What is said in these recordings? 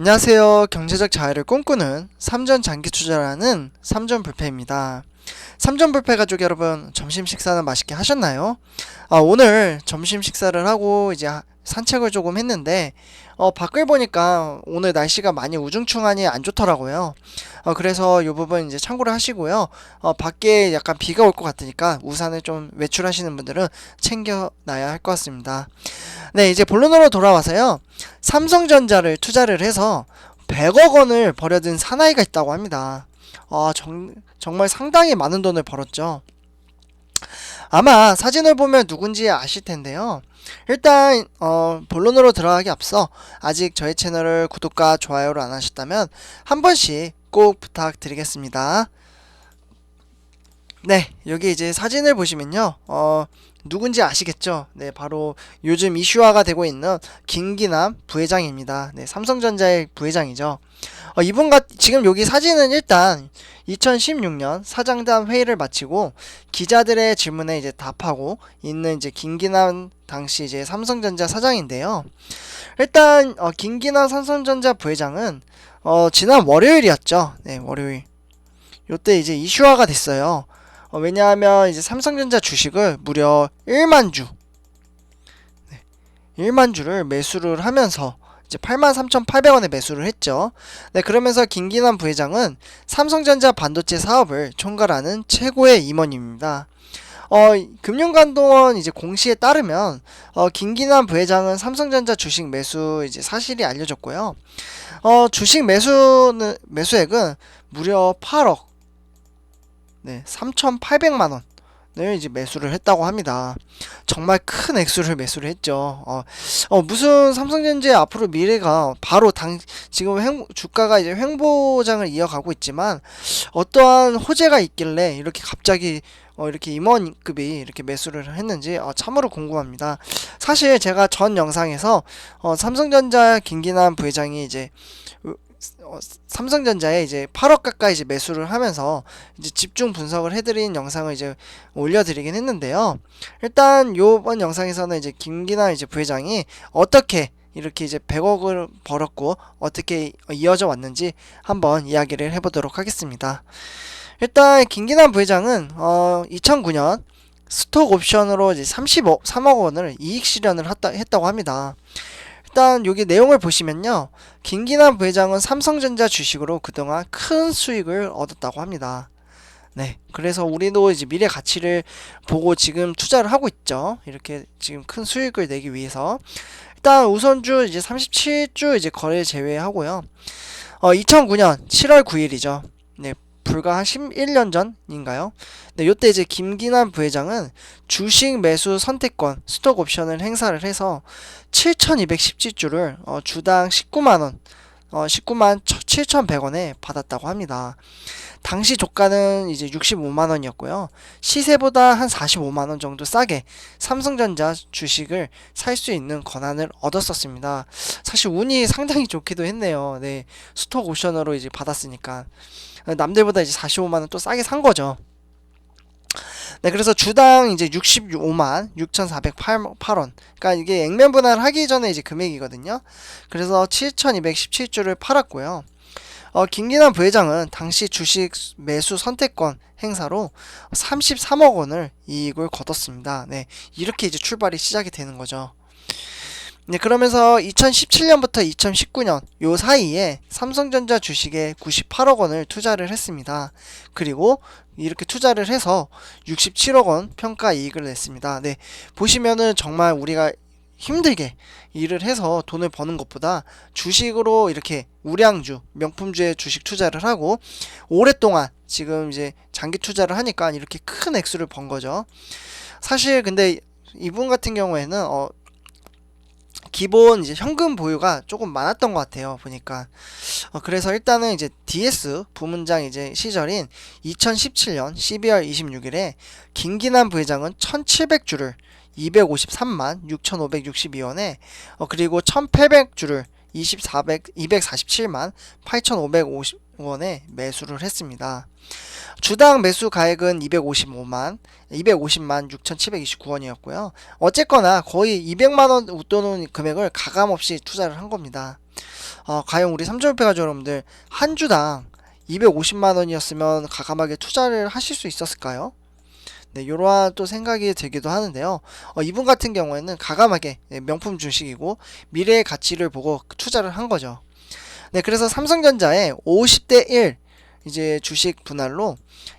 안녕하세요. 경제적 자유를 꿈꾸는 삼전 장기 투자라는 삼전불패입니다. 삼전불패 가족 여러분, 점심 식사는 맛있게 하셨나요? 오늘 점심 식사를 하고 이제 산책을 조금 했는데 밖을 보니까 오늘 날씨가 많이 우중충하니 안 좋더라고요. 그래서 이 부분 이제 참고를 하시고요. 밖에 약간 비가 올 것 같으니까 우산을 좀 외출하시는 분들은 챙겨놔야 할 것 같습니다. 네, 이제 본론으로 돌아와서요. 삼성전자를 투자를 해서 100억 원을 버려든 사나이가 있다고 합니다. 정말 상당히 많은 돈을 벌었죠. 아마 사진을 보면 누군지 아실 텐데요. 일단 본론으로 들어가기 앞서 아직 저희 채널을 구독과 좋아요를 안 하셨다면 한 번씩 꼭 부탁드리겠습니다. 네, 여기 이제 사진을 보시면요. 누군지 아시겠죠? 네, 바로 요즘 이슈화가 되고 있는 김기남 부회장입니다. 네, 삼성전자의 부회장이죠. 지금 여기 사진은 일단 2016년 사장단 회의를 마치고 기자들의 질문에 이제 답하고 있는 이제 김기남 당시 이제 삼성전자 사장인데요. 일단 김기남 삼성전자 부회장은 지난 월요일이었죠. 네, 월요일. 요때 이제 이슈화가 됐어요. 왜냐하면 이제 삼성전자 주식을 무려 1만 주, 1만 주를 매수를 하면서 이제 83,800원에 매수를 했죠. 네, 그러면서 김기남 부회장은 삼성전자 반도체 사업을 총괄하는 최고의 임원입니다. 금융감독원 이제 공시에 따르면 김기남 부회장은 삼성전자 주식 매수 이제 사실이 알려졌고요. 주식 매수액은 무려 8억, 네, 3,800만 원을 이제 매수를 했다고 합니다. 정말 큰 액수를 매수를 했죠. 무슨 삼성전자의 앞으로 미래가 바로 지금 주가가 이제 횡보장을 이어가고 있지만 어떠한 호재가 있길래 이렇게 갑자기 이렇게 임원급이 이렇게 매수를 했는지 참으로 궁금합니다. 사실 제가 전 영상에서 삼성전자 김기남 부회장이 이제 삼성전자에 이제 8억 가까이 이제 매수를 하면서 이제 집중 분석을 해드린 영상을 이제 올려드리긴 했는데요. 일단 요번 영상에서는 이제 김기남 이제 부회장이 어떻게 이렇게 이제 100억을 벌었고 어떻게 이어져 왔는지 한번 이야기를 해보도록 하겠습니다. 일단 김기남 부회장은 2009년 스톡 옵션으로 이제 3억 원을 이익 실현을 했다고 합니다. 일단 여기 내용을 보시면요. 김기남 부회장은 삼성전자 주식으로 그동안 큰 수익을 얻었다고 합니다. 네. 그래서 우리도 이제 미래 가치를 보고 지금 투자를 하고 있죠. 이렇게 지금 큰 수익을 내기 위해서. 일단 우선주 이제 37주 이제 거래 제외하고요. 2009년 7월 9일이죠. 네. 불과 한 11년 전인가요? 네, 요때 이제 김기남 부회장은 주식 매수 선택권 스톡 옵션을 행사를 해서 7,217주를 주당 19만원 19만 7,100원에 받았다고 합니다. 당시 조가는 이제 65만원이었고요. 시세보다 한 45만원 정도 싸게 삼성전자 주식을 살 수 있는 권한을 얻었었습니다. 사실 운이 상당히 좋기도 했네요. 네, 스톡 옵션으로 이제 받았으니까. 남들보다 이제 45만원 또 싸게 산 거죠. 네, 그래서 주당 이제 65만 6,408원. 그러니까 이게 액면 분할 하기 전에 이제 금액이거든요. 그래서 7,217주를 팔았고요. 김기남 부회장은 당시 주식 매수 선택권 행사로 33억 원을 이익을 거뒀습니다. 네, 이렇게 이제 출발이 시작이 되는 거죠. 네, 그러면서 2017년부터 2019년 요 사이에 삼성전자 주식에 98억 원을 투자를 했습니다. 그리고 이렇게 투자를 해서 67억 원 평가 이익을 냈습니다. 네, 보시면은 정말 우리가 힘들게 일을 해서 돈을 버는 것보다 주식으로 이렇게 우량주, 명품주에 주식 투자를 하고 오랫동안 지금 이제 장기 투자를 하니까 이렇게 큰 액수를 번 거죠. 사실 근데 이분 같은 경우에는 기본 이제 현금 보유가 조금 많았던 것 같아요. 보니까 그래서 일단은 이제 DS 부문장 이제 시절인 2017년 12월 26일에 김기남 부회장은 1,700주를 253만 6,562원에 그리고 1,800주를 247만 8,550원에 매수를 했습니다. 주당 매수 가액은 250만 6,729원이었고요. 어쨌거나 거의 200만원 웃도는 금액을 가감없이 투자를 한 겁니다. 과연 우리 삼성협회 가족 여러분들 한 주당 250만 원이었으면 과감하게 투자를 하실 수 있었을까요? 네, 요러한 또 생각이 들기도 하는데요. 이분 같은 경우에는 과감하게 명품 주식이고 미래의 가치를 보고 투자를 한 거죠. 네, 그래서 삼성전자의 50대 1 이제 주식 분할로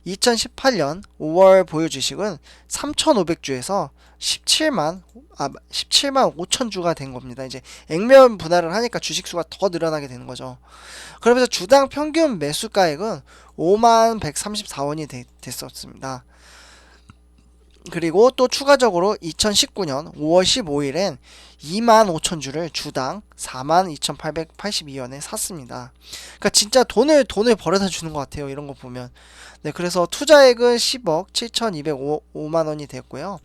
2018년 5월 보유 주식은 3,500주에서 17만 5천 주가 된 겁니다. 이제 액면 분할을 하니까 주식 수가 더 늘어나게 되는 거죠. 그러면서 주당 평균 매수가액은 5만 134원이 됐었습니다. 그리고 또 추가적으로 2019년 5월 15일엔 2만 5천 주를 주당 4만 2,882원에 샀습니다. 그러니까 진짜 돈을 벌어다 주는 것 같아요. 이런 거 보면. 네, 그래서 투자액은 10억 7,205만 원이 됐고요.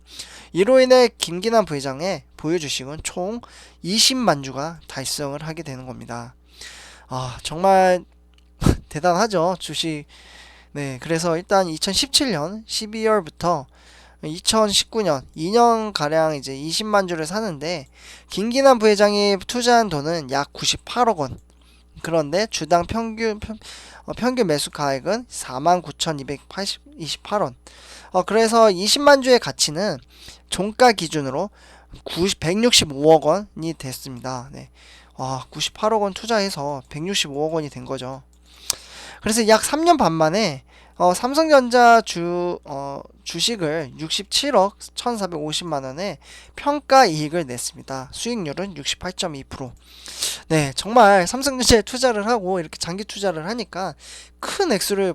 이로 인해 김기남 부회장의 보유 주식은 총 20만 주가 달성을 하게 되는 겁니다. 정말 대단하죠. 주식. 네, 그래서 일단 2017년 12월부터 2019년 2년가량 이제 20만 주를 사는데 김기남 부회장이 투자한 돈은 약 98억 원. 그런데 주당 평균 매수 가액은 49,228원. 그래서 20만 주의 가치는 종가 기준으로 165억 원이 됐습니다. 네. 98억 원 투자해서 165억 원이 된 거죠. 그래서 약 3년 반 만에 삼성전자 주식을 67억 1,450만 원에 평가 이익을 냈습니다. 수익률은 68.2%. 네, 정말 삼성전자에 투자를 하고 이렇게 장기 투자를 하니까 큰 액수를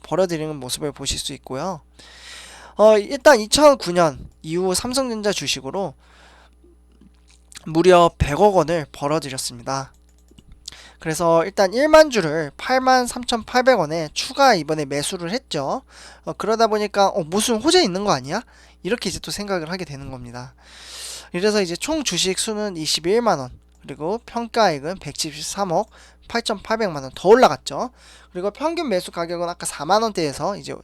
벌어들이는 모습을 보실 수 있고요. 일단 2009년 이후 삼성전자 주식으로 무려 100억 원을 벌어들였습니다. 그래서 일단 1만 주를 83,800원에 추가 이번에 매수를 했죠. 그러다 보니까 무슨 호재 있는 거 아니야? 이렇게 이제 또 생각을 하게 되는 겁니다. 그래서 이제 총 주식 수는 21만 원, 그리고 평가액은 173억 8,800만 원 더 올라갔죠. 그리고 평균 매수 가격은 아까 4만 원대에서 이제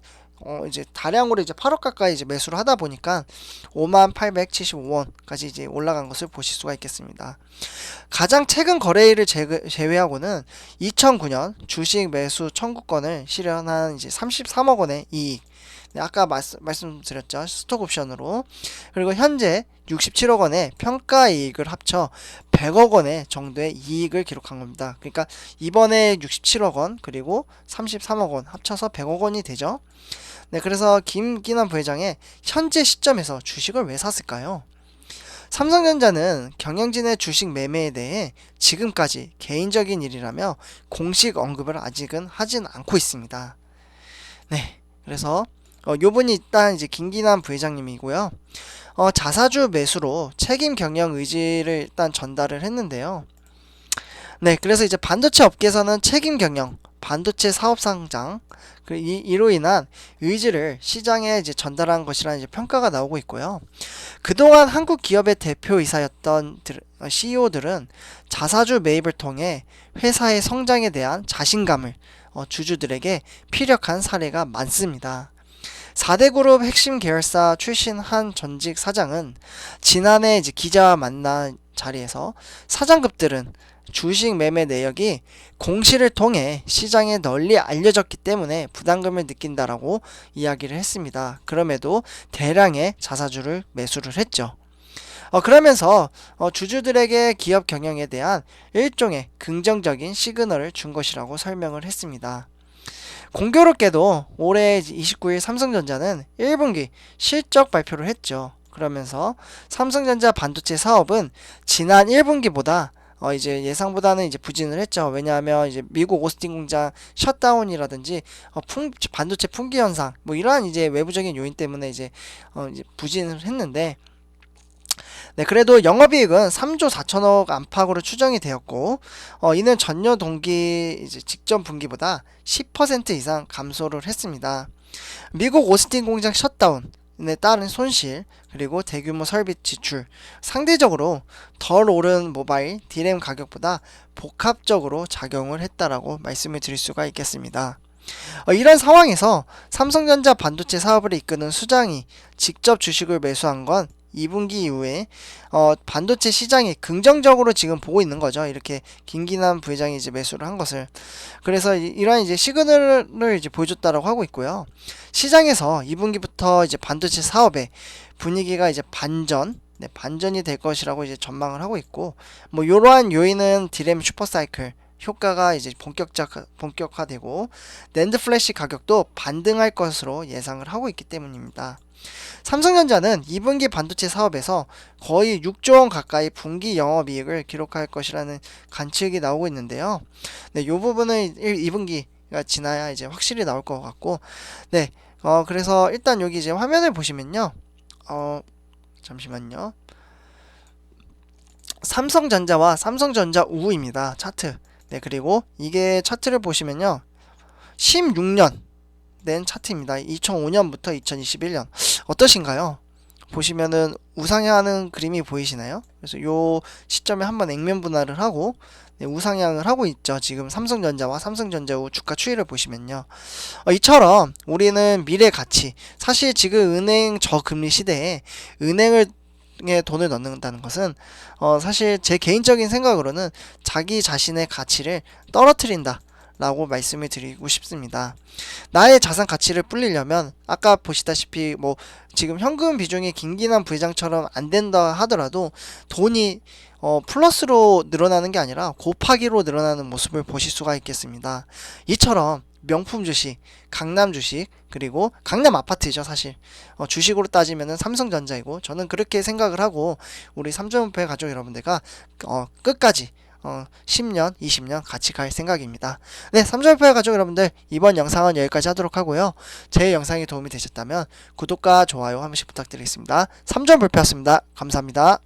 다량으로 이제 8억 가까이 이제 매수를 하다 보니까 5만 875원까지 이제 올라간 것을 보실 수가 있겠습니다. 가장 최근 거래일을 제외하고는 2009년 주식 매수 청구권을 실현한 이제 33억 원의 이익. 네, 아까 말씀드렸죠. 스톡 옵션으로. 그리고 현재 67억 원의 평가 이익을 합쳐 100억 원의 정도의 이익을 기록한 겁니다. 그러니까 이번에 67억 원 그리고 33억 원 합쳐서 100억 원이 되죠. 네, 그래서 김기남 부회장의 현재 시점에서 주식을 왜 샀을까요? 삼성전자는 경영진의 주식 매매에 대해 지금까지 개인적인 일이라며 공식 언급을 아직은 하진 않고 있습니다. 네, 그래서 요분이 일단 이제 김기남 부회장님이고요. 자사주 매수로 책임 경영 의지를 일단 전달을 했는데요. 네, 그래서 이제 반도체 업계에서는 책임 경영, 반도체 사업 상장, 이로 인한 의지를 시장에 이제 전달한 것이라는 이제 평가가 나오고 있고요. 그동안 한국 기업의 대표이사였던 CEO들은 자사주 매입을 통해 회사의 성장에 대한 자신감을 주주들에게 피력한 사례가 많습니다. 4대 그룹 핵심 계열사 출신 한 전직 사장은 지난해 이제 기자와 만난 자리에서 사장급들은 주식 매매 내역이 공시를 통해 시장에 널리 알려졌기 때문에 부담감을 느낀다라고 이야기를 했습니다. 그럼에도 대량의 자사주를 매수를 했죠. 그러면서 주주들에게 기업 경영에 대한 일종의 긍정적인 시그널을 준 것이라고 설명을 했습니다. 공교롭게도 올해 29일 삼성전자는 1분기 실적 발표를 했죠. 그러면서 삼성전자 반도체 사업은 지난 1분기보다 이제 예상보다는 이제 부진을 했죠. 왜냐하면 이제 미국 오스틴 공장 셧다운이라든지 반도체 품귀 현상 뭐 이러한 이제 외부적인 요인 때문에 이제 부진을 했는데, 네, 그래도 영업이익은 3조 4천억 안팎으로 추정이 되었고, 이는 전년 동기 이제 직전 분기보다 10% 이상 감소를 했습니다. 미국 오스틴 공장 셧다운에 따른 손실, 그리고 대규모 설비 지출, 상대적으로 덜 오른 모바일 D램 가격보다 복합적으로 작용을 했다라고 말씀을 드릴 수가 있겠습니다. 이런 상황에서 삼성전자 반도체 사업을 이끄는 수장이 직접 주식을 매수한 건 2분기 이후에 반도체 시장이 긍정적으로 지금 보고 있는 거죠. 이렇게 김기남 부회장이 이제 매수를 한 것을. 그래서 이러한 이제 시그널을 이제 보여줬다라고 하고 있고요. 시장에서 2분기부터 이제 반도체 사업의 분위기가 이제 반전이 될 것이라고 이제 전망을 하고 있고, 뭐 이러한 요인은 디램 슈퍼사이클 효과가 이제 본격화되고 낸드 플래시 가격도 반등할 것으로 예상을 하고 있기 때문입니다. 삼성전자는 2분기 반도체 사업에서 거의 6조 원 가까이 분기 영업이익을 기록할 것이라는 관측이 나오고 있는데요. 네, 이 부분은 2분기가 지나야 이제 확실히 나올 것 같고, 네, 그래서 일단 여기 이제 화면을 보시면요, 잠시만요. 삼성전자와 삼성전자 우입니다. 차트. 네, 그리고 이게 차트를 보시면요, 16년 낸 차트입니다. 2005년부터 2021년 어떠신가요? 보시면은 우상향하는 그림이 보이시나요? 그래서 요 시점에 한번 액면 분할을 하고, 네, 우상향을 하고 있죠. 지금 삼성전자와 삼성전자 후 주가 추이를 보시면요, 이처럼 우리는 미래 가치, 사실 지금 은행 저금리 시대에 은행을 에 돈을 넣는다는 것은 사실 제 개인적인 생각으로는 자기 자신의 가치를 떨어뜨린다 라고 말씀을 드리고 싶습니다. 나의 자산 가치를 불리려면 아까 보시다시피 뭐 지금 현금 비중이 김기남 부회장처럼 안 된다 하더라도 돈이 플러스로 늘어나는 게 아니라 곱하기로 늘어나는 모습을 보실 수가 있겠습니다. 이처럼 명품 주식, 강남 주식, 그리고 강남 아파트죠. 사실 주식으로 따지면은 삼성전자이고, 저는 그렇게 생각을 하고 우리 삼성전자 가족 여러분들과 끝까지 10년, 20년 같이 갈 생각입니다. 네, 삼성전자 가족 여러분들, 이번 영상은 여기까지 하도록 하고요. 제 영상이 도움이 되셨다면 구독과 좋아요 한 번씩 부탁드리겠습니다. 삼성전자였습니다. 감사합니다.